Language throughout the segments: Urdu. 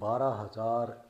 12,000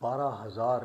12,000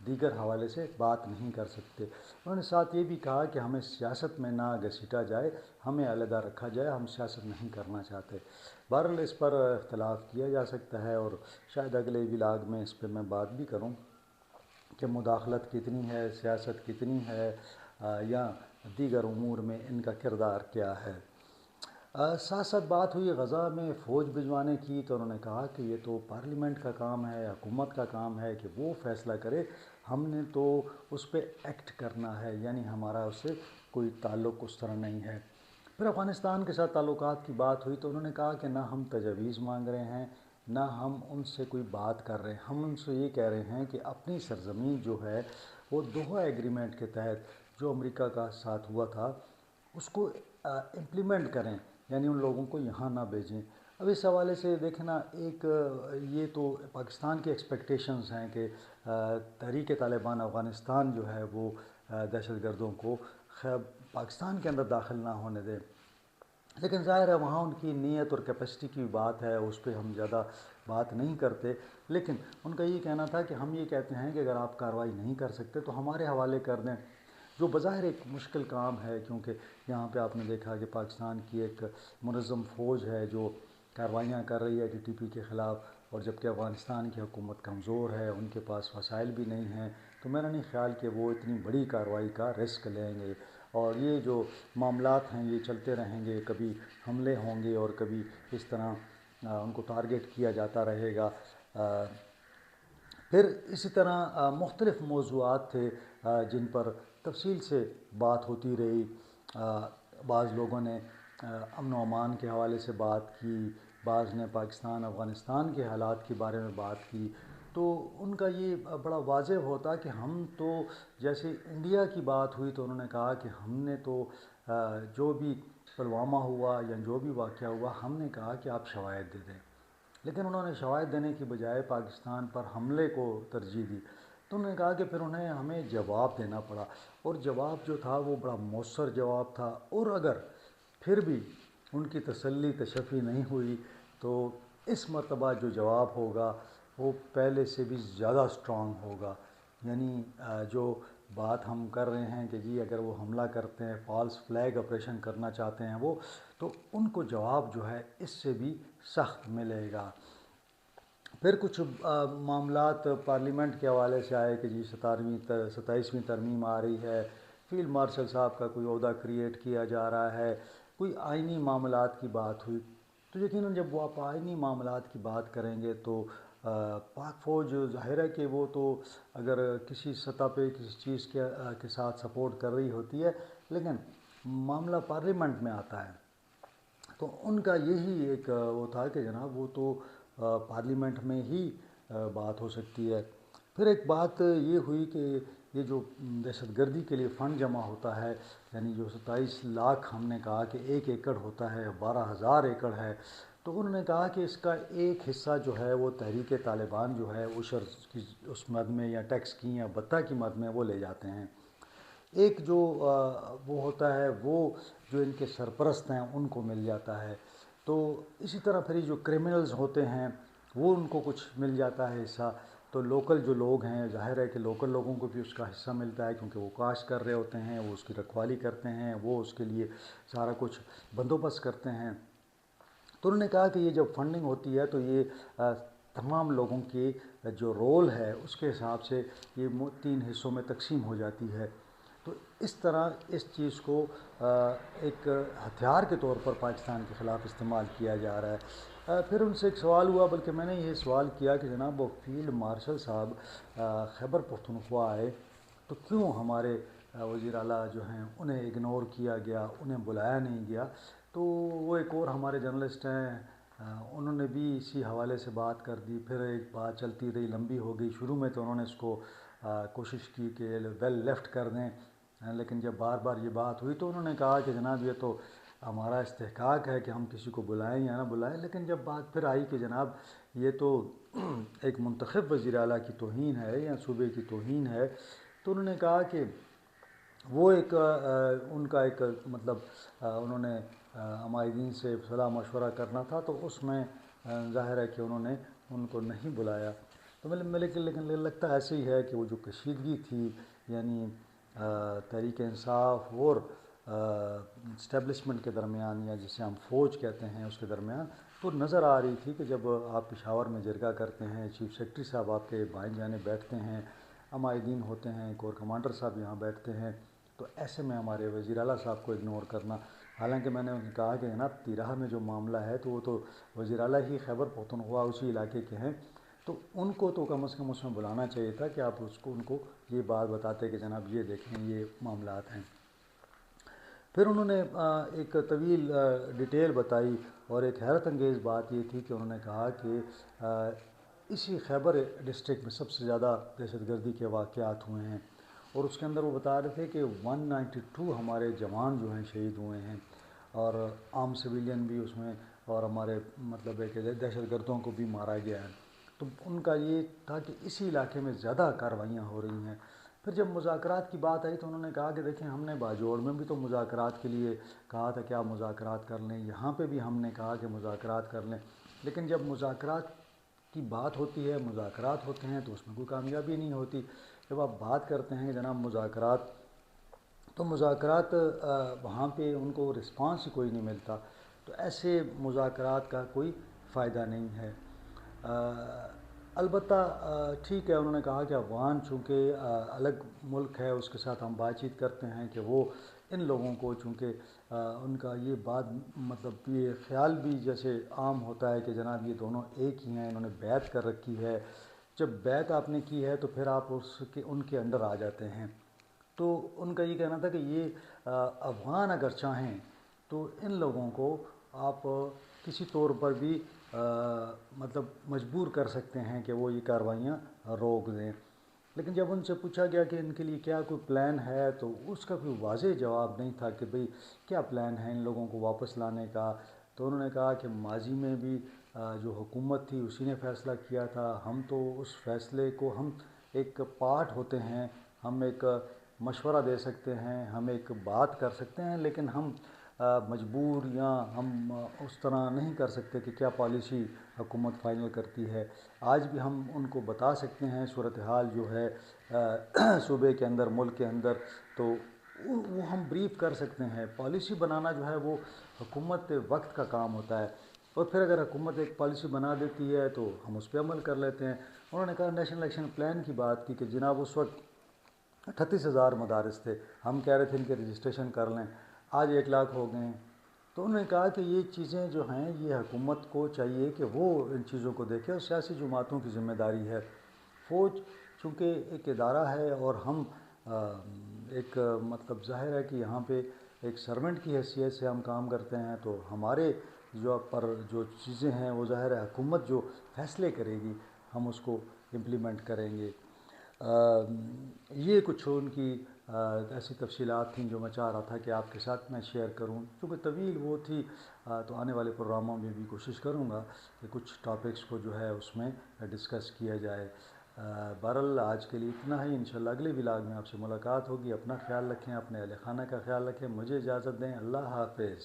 دیگر حوالے سے بات نہیں کر سکتے۔ انہوں نے ساتھ یہ بھی کہا کہ ہمیں سیاست میں نہ گھسیٹا جائے، ہمیں علیحدہ رکھا جائے، ہم سیاست نہیں کرنا چاہتے۔ بہرحال اس پر اختلاف کیا جا سکتا ہے، اور شاید اگلے ولاگ میں اس پہ میں بات بھی کروں کہ مداخلت کتنی ہے، سیاست کتنی ہے، یا دیگر امور میں ان کا کردار کیا ہے۔ ساتھ ساتھ بات ہوئی غزہ میں فوج بھجوانے کی، تو انہوں نے کہا کہ یہ تو پارلیمنٹ کا کام ہے، حکومت کا کام ہے کہ وہ فیصلہ کرے، ہم نے تو اس پہ ایکٹ کرنا ہے، یعنی ہمارا اس سے کوئی تعلق اس طرح نہیں ہے۔ پھر افغانستان کے ساتھ تعلقات کی بات ہوئی، تو انہوں نے کہا کہ نہ ہم تجاویز مانگ رہے ہیں، نہ ہم ان سے کوئی بات کر رہے ہیں، ہم ان سے یہ کہہ رہے ہیں کہ اپنی سرزمین جو ہے وہ دوحہ ایگریمنٹ کے تحت جو امریکہ کا ساتھ ہوا تھا اس کو امپلیمنٹ کریں، یعنی ان لوگوں کو یہاں نہ بھیجیں۔ اب اس حوالے سے دیکھیں نا، ایک یہ تو پاکستان کی ایکسپیکٹیشنز ہیں کہ تحریک طالبان افغانستان جو ہے وہ دہشت گردوں کو پاکستان کے اندر داخل نہ ہونے دے، لیکن ظاہر ہے وہاں ان کی نیت اور کیپیسٹی کی بات ہے، اس پہ ہم زیادہ بات نہیں کرتے۔ لیکن ان کا یہ کہنا تھا کہ ہم یہ کہتے ہیں کہ اگر آپ کارروائی نہیں کر سکتے تو ہمارے حوالے کر دیں، جو بظاہر ایک مشکل کام ہے، کیونکہ یہاں پہ آپ نے دیکھا کہ پاکستان کی ایک منظم فوج ہے جو کارروائیاں کر رہی ہے ٹی ٹی پی کے خلاف، اور جبکہ افغانستان کی حکومت کمزور ہے، ان کے پاس وسائل بھی نہیں ہیں، تو میرا نہیں خیال کہ وہ اتنی بڑی کارروائی کا رسک لیں گے۔ اور یہ جو معاملات ہیں یہ چلتے رہیں گے، کبھی حملے ہوں گے اور کبھی اس طرح ان کو ٹارگٹ کیا جاتا رہے گا۔ پھر اسی طرح مختلف موضوعات تھے جن پر تفصیل سے بات ہوتی رہی۔ بعض لوگوں نے امن و امان کے حوالے سے بات کی، بعض نے پاکستان افغانستان کے حالات کے بارے میں بات کی، تو ان کا یہ بڑا واضح ہوتا کہ ہم تو جیسے انڈیا کی بات ہوئی تو انہوں نے کہا کہ ہم نے تو جو بھی پلوامہ ہوا یا جو بھی واقعہ ہوا، ہم نے کہا کہ آپ شواہد دے دیں، لیکن انہوں نے شواہد دینے کی بجائے پاکستان پر حملے کو ترجیح دی۔ تو انہوں نے کہا کہ پھر ہمیں جواب دینا پڑا، اور جواب جو تھا وہ بڑا مؤثر جواب تھا، اور اگر پھر بھی ان کی تسلی تشفی نہیں ہوئی تو اس مرتبہ جو جواب ہوگا وہ پہلے سے بھی زیادہ اسٹرانگ ہوگا۔ یعنی جو بات ہم کر رہے ہیں کہ جی اگر وہ حملہ کرتے ہیں، فالس فلیگ آپریشن کرنا چاہتے ہیں وہ، تو ان کو جواب جو ہے اس سے بھی سخت ملے گا۔ پھر کچھ معاملات پارلیمنٹ کے حوالے سے آئے کہ جی 27ویں ترمیم آ رہی ہے، فیلڈ مارشل صاحب کا کوئی عہدہ کریٹ کیا جا رہا ہے، کوئی آئینی معاملات کی بات ہوئی۔ تو یقیناً جب وہ آپ آئینی معاملات کی بات کریں گے تو پاک فوج ظاہر ہے کہ وہ تو اگر کسی سطح پہ کسی چیز کے ساتھ سپورٹ کر رہی ہوتی ہے، لیکن معاملہ پارلیمنٹ میں آتا ہے تو ان کا یہی ایک وہ تھا کہ جناب وہ تو پارلیمنٹ میں ہی بات ہو سکتی ہے۔ پھر ایک بات یہ ہوئی کہ یہ جو دہشت گردی کے لیے فنڈ جمع ہوتا ہے، یعنی جو 27 لاکھ ہم نے کہا کہ 1 ایکڑ ہوتا ہے، 12,000 ایکڑ ہے، تو انہوں نے کہا کہ اس کا ایک حصہ جو ہے وہ تحریک طالبان جو ہے عشر کی اس مد میں یا ٹیکس کی یا بتہ کی مد میں وہ لے جاتے ہیں۔ ایک جو وہ ہوتا ہے وہ جو ان کے سرپرست ہیں ان کو مل جاتا ہے۔ تو اسی طرح پھر یہ جو کرمنلز ہوتے ہیں وہ ان کو کچھ مل جاتا ہے حصہ۔ تو لوکل جو لوگ ہیں ظاہر ہے کہ لوکل لوگوں کو بھی اس کا حصہ ملتا ہے، کیونکہ وہ کاشت کر رہے ہوتے ہیں، وہ اس کی رکھوالی کرتے ہیں، وہ اس کے لیے سارا کچھ بندوبست کرتے ہیں۔ تو انہوں نے کہا کہ یہ جب فنڈنگ ہوتی ہے تو یہ تمام لوگوں کے جو رول ہے اس کے حساب سے یہ 3 حصوں میں تقسیم ہو جاتی ہے۔ تو اس طرح اس چیز کو ایک ہتھیار کے طور پر پاکستان کے خلاف استعمال کیا جا رہا ہے۔ پھر ان سے ایک سوال ہوا، بلکہ میں نے یہ سوال کیا کہ جناب وہ فیلڈ مارشل صاحب خیبر پختونخوا آئے تو کیوں ہمارے وزیر اعلیٰ جو ہیں انہیں اگنور کیا گیا، انہیں بلایا نہیں گیا؟ تو وہ ایک اور ہمارے جرنلسٹ ہیں انہوں نے بھی اسی حوالے سے بات کر دی۔ پھر ایک بات چلتی رہی، لمبی ہو گئی، شروع میں تو انہوں نے اس کو کوشش کی کہ ویل لیفٹ کر دیں، لیکن جب بار بار یہ بات ہوئی تو انہوں نے کہا کہ جناب یہ تو ہمارا استحقاق ہے کہ ہم کسی کو بلائیں یا نہ بلائیں، لیکن جب بات پھر آئی کہ جناب یہ تو ایک منتخب وزیر اعلیٰ کی توہین ہے یا صوبے کی توہین ہے، تو انہوں نے کہا کہ وہ ایک ان کا ایک مطلب انہوں نے عمائدین سے صلاح مشورہ کرنا تھا، تو اس میں ظاہر ہے کہ انہوں نے ان کو نہیں بلایا۔ تو لیکن لگتا ایسے ہی ہے کہ وہ جو کشیدگی تھی یعنی تحریک انصاف اور اسٹیبلشمنٹ کے درمیان، یا جسے ہم فوج کہتے ہیں، اس کے درمیان تو نظر آ رہی تھی کہ جب آپ پشاور میں جرگہ کرتے ہیں، چیف سیکرٹری صاحب آپ کے بائیں جانب بیٹھتے ہیں، عمائدین ہوتے ہیں، کور کمانڈر صاحب یہاں بیٹھتے ہیں، تو ایسے میں ہمارے وزیر اعلیٰ صاحب کو اگنور کرنا، حالانکہ میں نے کہا کہ جناب تیرہ میں جو معاملہ ہے تو وہ تو وزیر اعلیٰ ہی خیبر پختونخوا اسی علاقے کے ہیں، تو ان کو تو کم از کم اس میں بلانا چاہیے تھا کہ آپ ان کو یہ بات بتاتے کہ جناب یہ دیکھیں یہ معاملات ہیں۔ پھر انہوں نے ایک طویل ڈیٹیل بتائی، اور ایک حیرت انگیز بات یہ تھی کہ انہوں نے کہا کہ اسی خیبر ڈسٹرکٹ میں سب سے زیادہ دہشت گردی کے واقعات ہوئے ہیں، اور اس کے اندر وہ بتا رہے تھے کہ 192 ہمارے جوان جو ہیں شہید ہوئے ہیں، اور عام سویلین بھی اس میں، اور ہمارے مطلب ہے کہ دہشت گردوں کو بھی مارا گیا ہے۔ تو ان کا یہ تھا کہ اسی علاقے میں زیادہ کارروائیاں ہو رہی ہیں۔ پھر جب مذاکرات کی بات آئی تو انہوں نے کہا کہ دیکھیں ہم نے باجوڑ میں بھی تو مذاکرات کے لیے کہا تھا کہ آپ مذاکرات کر لیں، یہاں پہ بھی ہم نے کہا کہ مذاکرات کر لیں، لیکن جب مذاکرات کی بات ہوتی ہے، مذاکرات ہوتے ہیں تو اس میں کوئی کامیابی نہیں ہوتی۔ جب آپ بات کرتے ہیں جناب مذاکرات، تو مذاکرات وہاں پہ ان کو رسپانس ہی کوئی نہیں ملتا، تو ایسے مذاکرات کا کوئی فائدہ نہیں ہے۔ البتہ ٹھیک ہے، انہوں نے کہا کہ افغان چونکہ الگ ملک ہے، اس کے ساتھ ہم بات چیت کرتے ہیں کہ وہ ان لوگوں کو، چونکہ ان کا یہ بات مطلب یہ خیال بھی جیسے عام ہوتا ہے کہ جناب یہ دونوں ایک ہی ہیں، انہوں نے بیعت کر رکھی ہے، جب بیعت آپ نے کی ہے تو پھر آپ ان کے انڈر آ جاتے ہیں۔ تو ان کا یہ کہنا تھا کہ یہ افغان اگر چاہیں تو ان لوگوں کو آپ کسی طور پر بھی مطلب مجبور کر سکتے ہیں کہ وہ یہ کارروائیاں روک دیں، لیکن جب ان سے پوچھا گیا کہ ان کے لیے کیا کوئی پلان ہے تو اس کا کوئی واضح جواب نہیں تھا کہ بھئی کیا پلان ہے ان لوگوں کو واپس لانے کا۔ تو انہوں نے کہا کہ ماضی میں بھی جو حکومت تھی اسی نے فیصلہ کیا تھا، ہم تو اس فیصلے کو ہم ایک پارٹ ہوتے ہیں، ہم ایک مشورہ دے سکتے ہیں، ہم ایک بات کر سکتے ہیں، لیکن ہم مجبور یا ہم اس طرح نہیں کر سکتے کہ کیا پالیسی حکومت فائنل کرتی ہے۔ آج بھی ہم ان کو بتا سکتے ہیں صورتحال جو ہے صوبے کے اندر، ملک کے اندر، تو وہ ہم بریف کر سکتے ہیں۔ پالیسی بنانا جو ہے وہ حکومت وقت کا کام ہوتا ہے، اور پھر اگر حکومت ایک پالیسی بنا دیتی ہے تو ہم اس پہ عمل کر لیتے ہیں۔ انہوں نے کہا نیشنل ایکشن پلان کی بات کی کہ جناب اس وقت 38,000 مدارس تھے، ہم کہہ رہے تھے ان کے رجسٹریشن کر لیں، آج 1,00,000 ہو گئے ہیں۔ تو انہوں نے کہا کہ یہ چیزیں جو ہیں یہ حکومت کو چاہیے کہ وہ ان چیزوں کو دیکھے، اور سیاسی جماعتوں کی ذمہ داری ہے۔ فوج چونکہ ایک ادارہ ہے اور ہم ایک مطلب ظاہر ہے کہ یہاں پہ ایک سرونٹ کی حیثیت سے ہم کام کرتے ہیں، تو ہمارے جو چیزیں ہیں وہ ظاہر ہے حکومت جو فیصلے کرے گی ہم اس کو امپلیمنٹ کریں گے۔ یہ کچھ ان کی ایسی تفصیلات تھیں جو میں چاہ رہا تھا کہ آپ کے ساتھ میں شیئر کروں، کیونکہ طویل وہ تھی، تو آنے والے پروگراموں میں بھی کوشش کروں گا کہ کچھ ٹاپکس کو جو ہے اس میں ڈسکس کیا جائے۔ بہرحال آج کے لیے اتنا ہی، انشاءاللہ اگلے ولاگ میں آپ سے ملاقات ہوگی۔ اپنا خیال رکھیں، اپنے اہل خانہ کا خیال رکھیں، مجھے اجازت دیں، اللہ حافظ۔